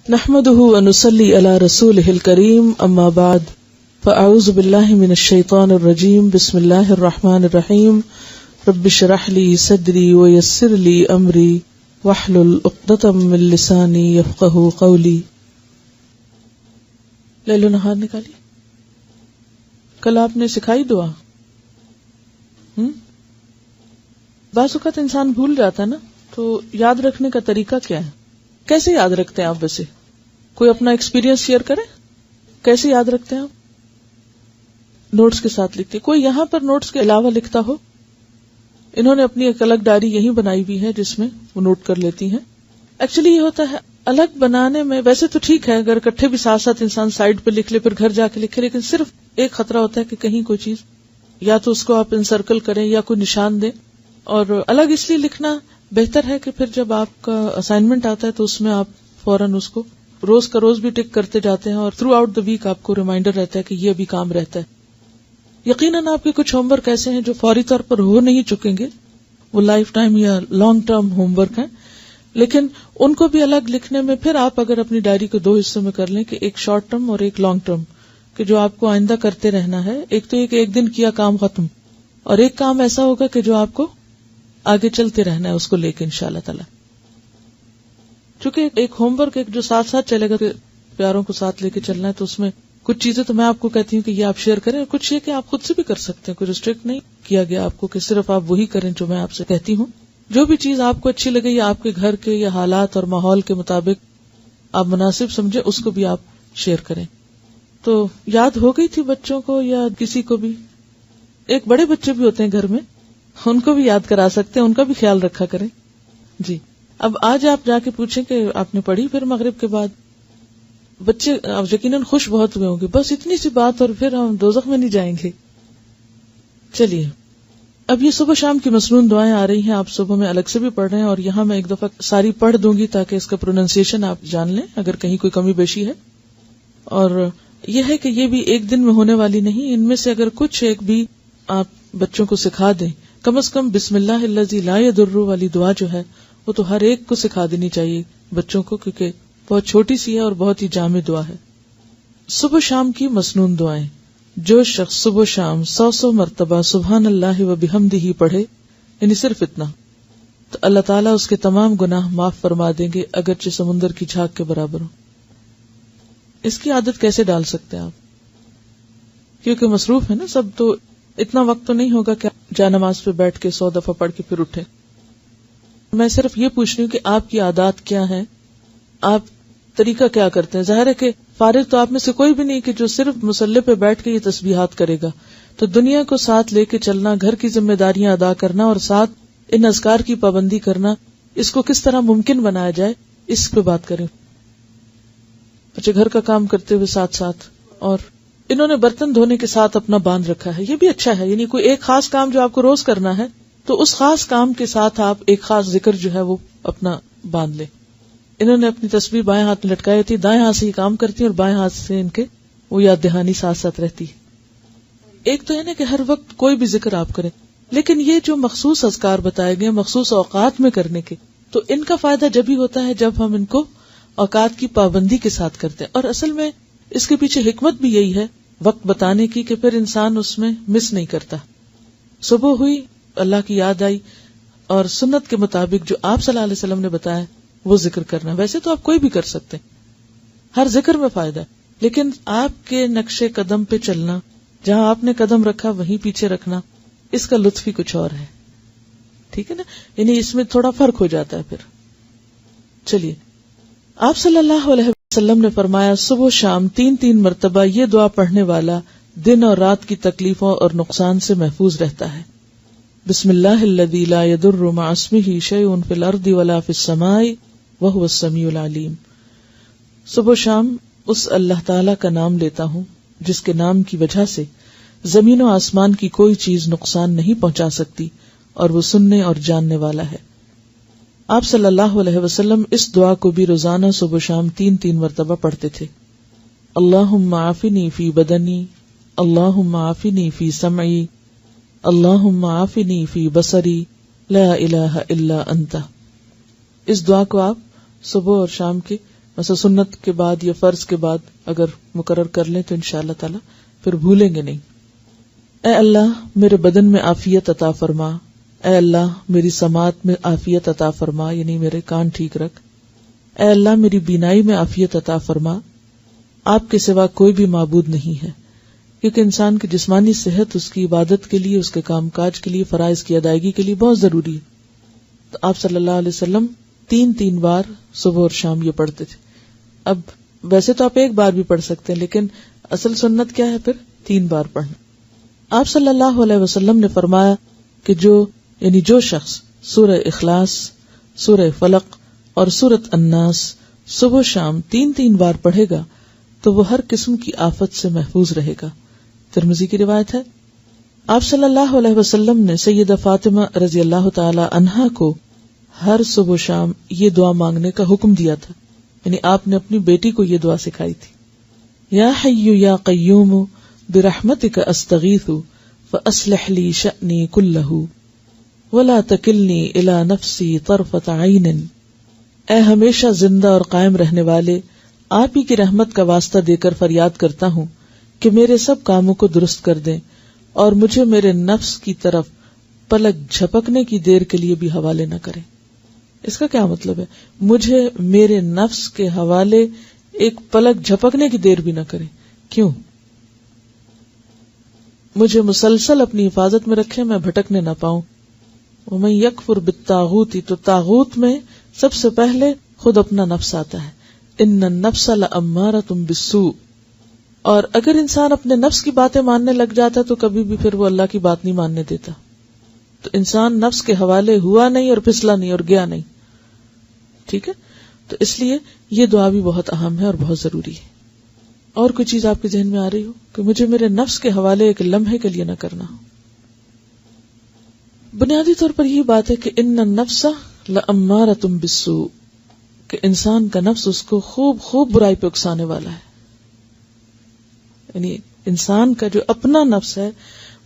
نحمده ونصلي على رسوله الكريم اما بعد فاعوذ بالله من الشيطان الرجيم بسم الله الرحمن الرحيم رب اشرح لي صدري ويسر لي امري واحلل عقدة من لساني يفقهوا قولي. لے لو نہار نکالی. کل آپ نے سکھائی دعا. بعض اوقات انسان بھول جاتا ہے نا, تو یاد رکھنے کا طریقہ کیا ہے؟ کیسے یاد رکھتے ہیں آپ؟ ویسے کوئی اپنا ایکسپیرینس شیئر کرے, کیسے یاد رکھتے ہیں آپ؟ نوٹس کے ساتھ لکھتے. کوئی یہاں پر نوٹس کے علاوہ لکھتا ہو؟ انہوں نے اپنی ایک الگ ڈائری یہیں بنائی ہوئی ہے جس میں وہ نوٹ کر لیتی ہیں. ایکچولی یہ ہوتا ہے الگ بنانے میں, ویسے تو ٹھیک ہے اگر اکٹھے بھی ساتھ ساتھ انسان سائڈ پہ لکھ لے پھر گھر جا کے لکھے, لیکن صرف ایک خطرہ ہوتا ہے کہ کہیں کوئی چیز یا تو اس کو آپ انسرکل کریں یا کوئی نشان دیں. اور الگ اس لیے لکھنا بہتر ہے کہ پھر جب آپ کا اسائنمنٹ آتا ہے تو اس میں آپ فوراً اس کو روز کا روز بھی ٹک کرتے جاتے ہیں, اور تھرو آؤٹ دا ویک آپ کو ریمائنڈر رہتا ہے کہ یہ ابھی کام رہتا ہے. یقیناً آپ کے کچھ ہوم ورک ایسے ہیں جو فوری طور پر ہو نہیں چکیں گے, وہ لائف ٹائم یا لانگ ٹرم ہوم ورک ہیں, لیکن ان کو بھی الگ لکھنے میں پھر آپ اگر اپنی ڈائری کو 2 حصوں میں کر لیں کہ ایک شارٹ ٹرم اور ایک لانگ ٹرم, کہ جو آپ کو آئندہ کرتے رہنا ہے. ایک تو ایک دن کیا کام ختم, اور ایک کام ایسا ہوگا کہ جو آپ کو آگے چلتے رہنا ہے اس کو لے کے انشاءاللہ تعالی. چونکہ ایک ہوم ورک ایک جو ساتھ ساتھ چلے گا, پیاروں کو ساتھ لے کے چلنا ہے, تو اس میں کچھ چیزیں تو میں آپ کو کہتی ہوں کہ یہ آپ شیئر کریں, اور کچھ یہ کہ آپ خود سے بھی کر سکتے ہیں. کوئی ریسٹرکٹ نہیں کیا گیا آپ کو کہ صرف آپ وہی کریں جو میں آپ سے کہتی ہوں. جو بھی چیز آپ کو اچھی لگے یا آپ کے گھر کے یا حالات اور ماحول کے مطابق آپ مناسب سمجھے اس کو بھی آپ شیئر کریں. تو یاد ہو گئی تھی بچوں کو یا کسی کو بھی؟ ایک بڑے بچے بھی ہوتے ہیں گھر میں, ان کو بھی یاد کرا سکتے ہیں, ان کا بھی خیال رکھا کریں. جی اب آج آپ جا کے پوچھیں کہ آپ نے پڑھی پھر مغرب کے بعد, بچے یقیناً خوش بہت ہوئے ہوں گے, بس اتنی سی بات اور پھر ہم دوزخ میں نہیں جائیں گے. چلیے اب یہ صبح شام کی مسنون دعائیں آ رہی ہیں, آپ صبح میں الگ سے بھی پڑھ رہے ہیں, اور یہاں میں ایک دفعہ ساری پڑھ دوں گی تاکہ اس کا پروننسیشن آپ جان لیں اگر کہیں کوئی کمی بیشی ہے. اور یہ ہے کہ یہ بھی ایک دن میں ہونے والی نہیں, ان میں سے اگر کچھ ایک بھی آپ بچوں کو سکھا دیں, کم از کم بسم اللہ الذی لا یضر والی دعا جو ہے وہ تو ہر ایک کو سکھا دینی چاہیے بچوں کو, کیونکہ بہت چھوٹی سی ہے اور بہت ہی جامع دعا ہے. صبح شام کی مسنون دعائیں. جو شخص صبح شام 100 مرتبہ سبحان اللہ و بحمدہ پڑھے, یعنی صرف اتنا, تو اللہ تعالیٰ اس کے تمام گناہ معاف فرما دیں گے اگرچہ سمندر کی جھاگ کے برابر ہو. اس کی عادت کیسے ڈال سکتے ہیں آپ؟ کیونکہ مصروف ہے نا سب, تو اتنا وقت تو نہیں ہوگا کہ جا نماز پہ بیٹھ کے 100 دفعہ پڑھ کے پھر اٹھے. میں صرف یہ پوچھ رہی ہوں کہ آپ کی عادات کیا ہیں, آپ طریقہ کیا کرتے ہیں. ظاہر ہے کہ فارغ تو آپ میں سے کوئی بھی نہیں کہ جو صرف مصلی پہ بیٹھ کے یہ تسبیحات کرے گا. تو دنیا کو ساتھ لے کے چلنا, گھر کی ذمہ داریاں ادا کرنا اور ساتھ ان اذکار کی پابندی کرنا, اس کو کس طرح ممکن بنایا جائے اس پہ بات کریں. اچھا, گھر کا کام کرتے ہوئے ساتھ ساتھ, اور انہوں نے برتن دھونے کے ساتھ اپنا باندھ رکھا ہے, یہ بھی اچھا ہے. یعنی کوئی ایک خاص کام جو آپ کو روز کرنا ہے تو اس خاص کام کے ساتھ آپ ایک خاص ذکر جو ہے وہ اپنا باندھ لیں. انہوں نے اپنی تسبیح بائیں ہاتھ میں لٹکائی ہوتی, دائیں ہاتھ سے ہی کام کرتی اور بائیں ہاتھ سے ان کے وہ یاد دہانی ساتھ ساتھ رہتی. ایک تو ہے نا کہ ہر وقت کوئی بھی ذکر آپ کریں, لیکن یہ جو مخصوص اذکار بتائے گئے مخصوص اوقات میں کرنے کے, تو ان کا فائدہ جب ہی ہوتا ہے جب ہم ان کو اوقات کی پابندی کے ساتھ کرتے ہیں. اور اصل میں اس کے پیچھے حکمت بھی یہی ہے وقت بتانے کی, کہ پھر انسان اس میں مس نہیں کرتا. صبح ہوئی, اللہ کی یاد آئی, اور سنت کے مطابق جو آپ صلی اللہ علیہ وسلم نے بتایا وہ ذکر کرنا. ویسے تو آپ کوئی بھی کر سکتے, ہر ذکر میں فائدہ ہے, لیکن آپ کے نقش قدم پہ چلنا, جہاں آپ نے قدم رکھا وہیں پیچھے رکھنا, اس کا لطف ہی کچھ اور ہے. ٹھیک ہے نا, یعنی اس میں تھوڑا فرق ہو جاتا ہے پھر. چلیے, آپ صلی اللہ علیہ وسلم نے فرمایا صبح شام 3 مرتبہ یہ دعا پڑھنے والا دن اور رات کی تکلیفوں اور نقصان سے محفوظ رہتا ہے. بسم اللہ الذی لا یضر مع اسمہ شیء فی الارض ولا فی السماء وہو السمیع العلیم. صبح شام اس اللہ تعالی کا نام لیتا ہوں جس کے نام کی وجہ سے زمین و آسمان کی کوئی چیز نقصان نہیں پہنچا سکتی, اور وہ سننے اور جاننے والا ہے. آپ صلی اللہ علیہ وسلم اس دعا کو بھی روزانہ صبح شام 3 مرتبہ پڑھتے تھے. اللہم عافنی فی بدنی, اللہم عافنی فی سمعی, اللہم عافنی فی بصری, لا الہ الا انت. اس دعا کو آپ صبح اور شام کے مثلا سنت کے بعد یا فرض کے بعد اگر مقرر کر لیں تو انشاءاللہ تعالی پھر بھولیں گے نہیں. اے اللہ میرے بدن میں عافیت عطا فرما، اے اللہ میری سماعت میں عافیت عطا فرما، یعنی میرے کان ٹھیک رکھ. اے اللہ میری بینائی میں عافیت عطا فرما. آپ کے سوا کوئی بھی معبود نہیں ہے، کیونکہ انسان کی جسمانی صحت اس کی عبادت کے لیے، اس کے کام کاج کے لیے، فرائض کی ادائیگی کے لیے بہت ضروری ہے. تو آپ صلی اللہ علیہ وسلم 3 بار صبح اور شام یہ پڑھتے تھے. اب ویسے تو آپ 1 بار بھی پڑھ سکتے ہیں، لیکن اصل سنت کیا ہے؟ پھر 3 بار پڑھنا. آپ صلی اللہ علیہ وسلم نے فرمایا کہ جو شخص سورہ اخلاص، سورہ فلق اور سورۃ الناس صبح شام 3 بار پڑھے گا تو وہ ہر قسم کی آفت سے محفوظ رہے گا. ترمذی کی روایت ہے. آپ صلی اللہ علیہ وسلم نے سیدہ فاطمہ رضی اللہ تعالی عنہا کو ہر صبح و شام یہ دعا مانگنے کا حکم دیا تھا، یعنی آپ نے اپنی بیٹی کو یہ دعا سکھائی تھی. یا حی یا قیوم برحمتک استغیث فاصلح لی شأنی کلہ ولا تکلنی الی نفسی طرفۃ عین. اے ہمیشہ زندہ اور قائم رہنے والے، آپ ہی کی رحمت کا واسطہ دے کر فریاد کرتا ہوں کہ میرے سب کاموں کو درست کر دیں اور مجھے میرے نفس کی طرف پلک جھپکنے کی دیر کے لیے بھی حوالے نہ کریں. اس کا کیا مطلب ہے؟ مجھے میرے نفس کے حوالے ایک پلک جھپکنے کی دیر بھی نہ کریں. کیوں؟ مجھے مسلسل اپنی حفاظت میں رکھیں، میں بھٹکنے نہ پاؤں. ومن یکفر بالطاغوت، تو طاغوت میں سب سے پہلے خود اپنا نفس آتا ہے. ان النفس لامارۃ بالسوء. اور اگر انسان اپنے نفس کی باتیں ماننے لگ جاتا تو کبھی بھی پھر وہ اللہ کی بات نہیں ماننے دیتا. تو انسان نفس کے حوالے ہوا نہیں اور پھسلا نہیں اور گیا نہیں. ٹھیک ہے، تو اس لیے یہ دعا بھی بہت اہم ہے اور بہت ضروری ہے. اور کوئی چیز آپ کے ذہن میں آ رہی ہو کہ مجھے میرے نفس کے حوالے ایک لمحے کے لیے نہ کرنا ہو؟ بنیادی طور پر یہ بات ہے کہ ان النفس لامارۃ بالسوء، کہ انسان کا نفس اس کو خوب برائی پہ اکسانے والا ہے. یعنی انسان کا جو اپنا نفس ہے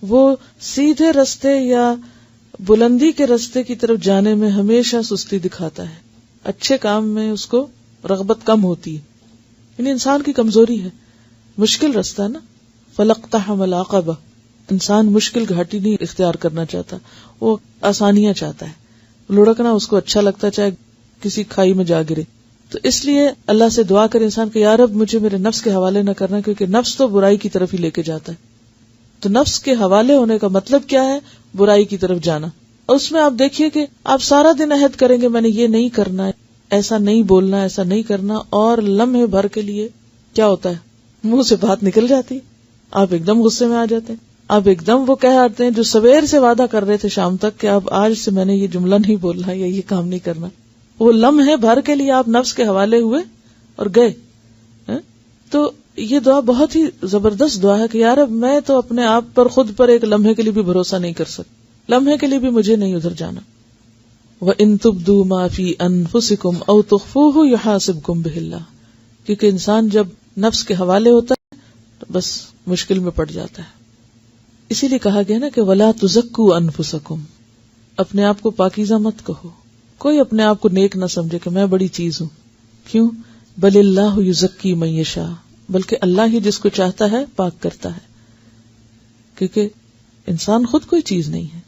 وہ سیدھے رستے یا بلندی کے رستے کی طرف جانے میں ہمیشہ سستی دکھاتا ہے. اچھے کام میں اس کو رغبت کم ہوتی ہے. یعنی انسان کی کمزوری ہے. مشکل رستہ ہے نا، فلقتحم العقبہ. انسان مشکل گھاٹی نہیں اختیار کرنا چاہتا، وہ آسانیاں چاہتا ہے. لڑکنا اس کو اچھا لگتا ہے، چاہے کسی کھائی میں جا گرے. تو اس لیے اللہ سے دعا کرے انسان کہ یا رب مجھے میرے نفس کے حوالے نہ کرنا، کیونکہ نفس تو برائی کی طرف ہی لے کے جاتا ہے. تو نفس کے حوالے ہونے کا مطلب کیا ہے؟ برائی کی طرف جانا. اور اس میں آپ دیکھیے کہ آپ سارا دن عہد کریں گے میں نے یہ نہیں کرنا ہے، ایسا نہیں بولنا، ایسا نہیں کرنا، اور لمحے بھر کے لیے کیا ہوتا ہے؟ منہ سے بات نکل جاتی، آپ ایک دم غصے میں آ جاتے ہیں. آپ ایک دم وہ کہہ آتے ہیں جو سویر سے وعدہ کر رہے تھے شام تک کہ اب آج سے میں نے یہ جملہ نہیں بولنا یا یہ کام نہیں کرنا. وہ لمحے بھر کے لیے آپ نفس کے حوالے ہوئے اور گئے. تو یہ دعا بہت ہی زبردست دعا ہے کہ یار اب میں تو اپنے آپ پر خود پر ایک لمحے کے لیے بھی بھروسہ نہیں کر سکتا، لمحے کے لیے بھی مجھے نہیں ادھر جانا. وَإِن تُبْدُوا مَا فِي أَنفُسِكُمْ أَوْ تُخْفُوهُ يُحَاسِبْكُم بِهِ اللَّهُ. کیونکہ انسان جب نفس کے حوالے ہوتا ہے تو بس مشکل میں پڑ جاتا ہے. اسی لیے کہا گیا نا کہ وَلَا تُزَكُّوا أَنفُسَكُمْ، اپنے آپ کو پاکیزہ مت کہو. کوئی اپنے آپ کو نیک نہ سمجھے کہ میں بڑی چیز ہوں. کیوں؟ بل اللہ یزکی من یشاء، بلکہ اللہ ہی جس کو چاہتا ہے پاک کرتا ہے. کیونکہ انسان خود کوئی چیز نہیں ہے.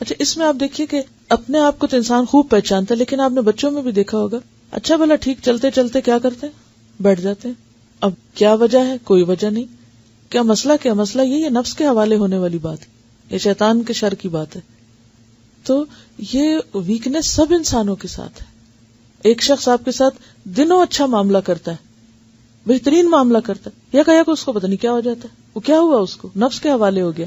اچھا اس میں آپ دیکھیے کہ اپنے آپ کو تو انسان خوب پہچانتا ہے، لیکن آپ نے بچوں میں بھی دیکھا ہوگا اچھا بھلا ٹھیک چلتے چلتے کیا کرتے ہیں؟ بیٹھ جاتے ہیں. اب کیا وجہ ہے؟ کوئی وجہ نہیں. کیا مسئلہ یہ نفس کے حوالے ہونے والی بات ہے، یہ شیطان کے شر کی بات ہے. تو یہ ویکنس سب انسانوں کے ساتھ ہے. ایک شخص آپ کے ساتھ دنوں اچھا معاملہ کرتا ہے، بہترین معاملہ کرتا ہے، یا کہ اس کو پتہ نہیں کیا ہو جاتا ہے. وہ کیا ہوا؟ اس کو نفس کے حوالے ہو گیا.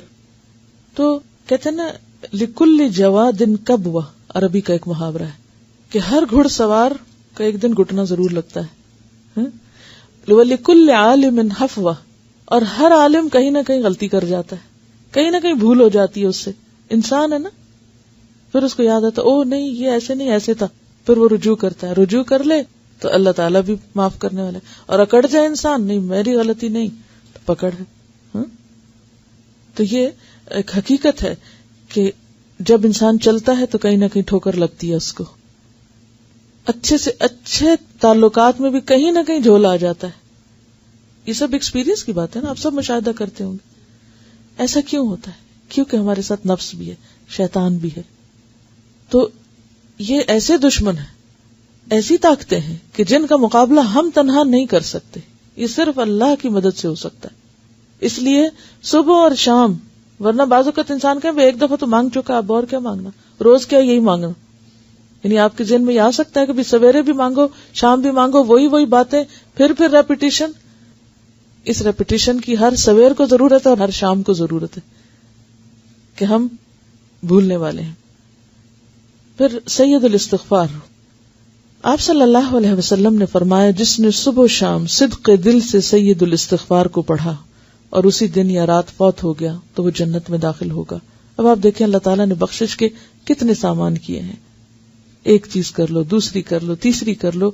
تو کہتے ہیں نا لکل جواد کبوہ، عربی کا ایک محاورہ ہے کہ ہر گھڑ سوار کا ایک دن گھٹنا ضرور لگتا ہے. لکل عالم حفوہ، اور ہر عالم کہیں نہ کہیں غلطی کر جاتا ہے، کہیں نہ کہیں بھول ہو جاتی ہے اس سے. انسان ہے نا، پھر اس کو یاد آتا او نہیں یہ ایسے نہیں ایسے تھا، پھر وہ رجوع کرتا ہے. رجوع کر لے تو اللہ تعالیٰ بھی معاف کرنے والا ہے. اور اکڑ جائے انسان نہیں میری غلطی نہیں تو پکڑ ہے. تو یہ ایک حقیقت ہے کہ جب انسان چلتا ہے تو کہیں نہ کہیں ٹھوکر لگتی ہے اس کو. اچھے سے اچھے تعلقات میں بھی کہیں نہ کہیں جھول آ جاتا ہے. یہ سب ایکسپیرینس کی بات ہے نا، آپ سب مشاہدہ کرتے ہوں گے. ایسا کیوں ہوتا ہے؟ کیونکہ ہمارے ساتھ نفس بھی ہے، شیطان بھی ہے. تو یہ ایسے دشمن ہیں، ایسی طاقتیں ہیں کہ جن کا مقابلہ ہم تنہا نہیں کر سکتے. یہ صرف اللہ کی مدد سے ہو سکتا ہے. اس لیے صبح اور شام، ورنہ بعض اوقات انسان کہیں ایک دفعہ تو مانگ چکا، اب اور کیا مانگنا، روز کیا یہی مانگنا. یعنی آپ کے ذہن میں یہ آ سکتا ہے کہ سویرے بھی مانگو، شام بھی مانگو، وہی باتیں، پھر ریپیٹیشن. اس ریپیٹیشن کی ہر سویر کو ضرورت ہے اور ہر شام کو ضرورت ہے کہ ہم بھولنے والے ہیں. پھر سید الاستغفار، آپ صلی اللہ علیہ وسلم نے فرمایا جس نے صبح و شام صدق دل سے سید الاستغفار کو پڑھا اور اسی دن یا رات فوت ہو گیا تو وہ جنت میں داخل ہوگا. اب آپ دیکھیں اللہ تعالیٰ نے بخشش کے کتنے سامان کیے ہیں. ایک چیز کر لو، دوسری کر لو، تیسری کر لو.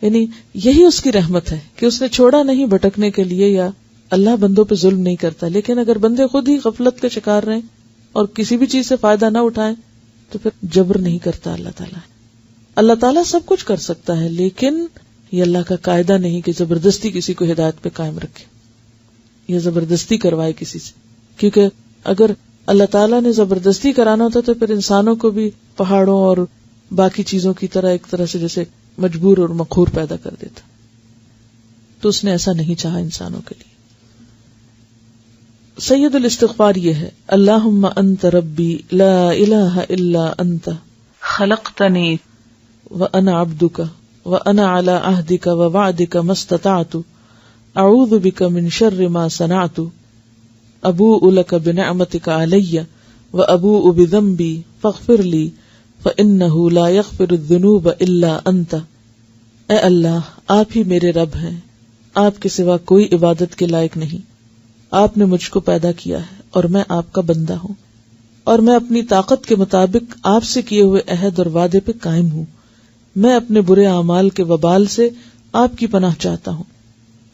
یعنی یہی اس کی رحمت ہے کہ اس نے چھوڑا نہیں بھٹکنے کے لیے، یا اللہ بندوں پہ ظلم نہیں کرتا. لیکن اگر بندے خود ہی غفلت کے شکار رہیں اور کسی بھی چیز سے فائدہ نہ اٹھائیں تو پھر جبر نہیں کرتا اللہ تعالیٰ. اللہ تعالیٰ سب کچھ کر سکتا ہے، لیکن یہ اللہ کا قاعدہ نہیں کہ زبردستی کسی کو ہدایت پہ قائم رکھے یا زبردستی کروائے کسی سے. کیونکہ اگر اللہ تعالیٰ نے زبردستی کرانا ہوتا تو پھر انسانوں کو بھی پہاڑوں اور باقی چیزوں کی طرح ایک طرح سے جیسے مجبور اور مقہور پیدا کر دیتا. تو اس نے ایسا نہیں چاہا انسانوں کے لیے. سید الاستغفار یہ ہے: اللہم انت ربی لا الہ الا انت خلقتنی وانا عبدک وانا علی عہدک ووعدک ما استطعت اعوذ بک من شر ما صنعت ابوء لک بنعمتک علی وابوء بذنبی فاغفر لی فإنہ لا یغفر الذنوب الا انت. اے اللہ، آپ ہی میرے رب ہیں، آپ کے سوا کوئی عبادت کے لائق نہیں. آپ نے مجھ کو پیدا کیا ہے اور میں آپ کا بندہ ہوں، اور میں اپنی طاقت کے مطابق آپ سے کیے ہوئے عہد اور وعدے پہ قائم ہوں. میں اپنے برے اعمال کے وبال سے آپ کی پناہ چاہتا ہوں.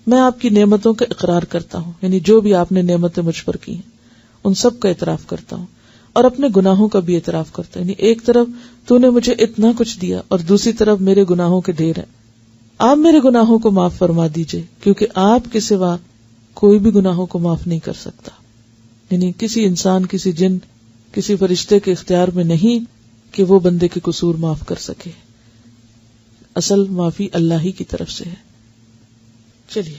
میں آپ کی نعمتوں کا اقرار کرتا ہوں، یعنی جو بھی آپ نے نعمتیں مجھ پر کی ہیں ان سب کا اعتراف کرتا ہوں، اور اپنے گناہوں کا بھی اعتراف کرتا ہوں. یعنی ایک طرف تو نے مجھے اتنا کچھ دیا اور دوسری طرف میرے گناہوں کے ڈھیر ہیں. آپ میرے گناہوں کو معاف فرما دیجئے، کیونکہ آپ کے سوا کوئی بھی گناہوں کو معاف نہیں کر سکتا. یعنی کسی انسان، کسی جن، کسی فرشتے کے اختیار میں نہیں کہ وہ بندے کے قصور معاف کر سکے. اصل معافی اللہ ہی کی طرف سے ہے. چلیے